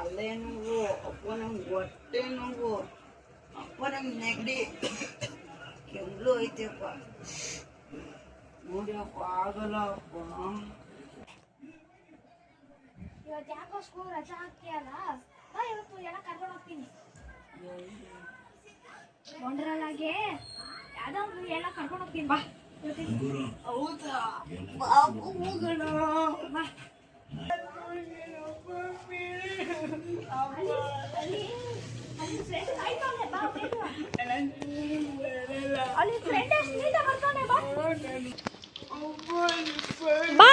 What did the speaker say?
ತಲೆ ನೋವು, ಅಪ್ಪ ನಂಗೆ ಹೊಟ್ಟೆ ನೋವು, ಅಪ್ಪ ನಂಗೆ ನೆಗಡಿ, ಕೆಮ್ಮು ಐತೆಪ್ಪ. ನೋಡಿಯಪ್ಪ ಆಗಲ್ಲ ಅಪ್ಪ. ಇವತ್ತು ಯಾಕೋ ಸ್ಕೂಲ್ ರಜಾ ಹಾಕ್ತಿಯಲ್ಲ, ಇವತ್ತು ಎಲ್ಲ ಕರ್ಕೊಂಡು ಹೋಗ್ತೀನಿ. ವಂಡರ್ಲಾಗೆ ಯಾವ್ದೋ ಒಂದು ಎಲ್ಲ ಕರ್ಕೊಂಡು ಹೋಗ್ತೀನಿ ಬಾ. ಹೌದಾ? ಬಾಬು ಹೋಗೋಣ. ಬಾ. ಅಲ್ಲಿ ಫ್ರೆಂಡ್ ಎಷ್ಟು ನೀಟಾಗಿ ಬರ್ತಾನೆ ಬಾ.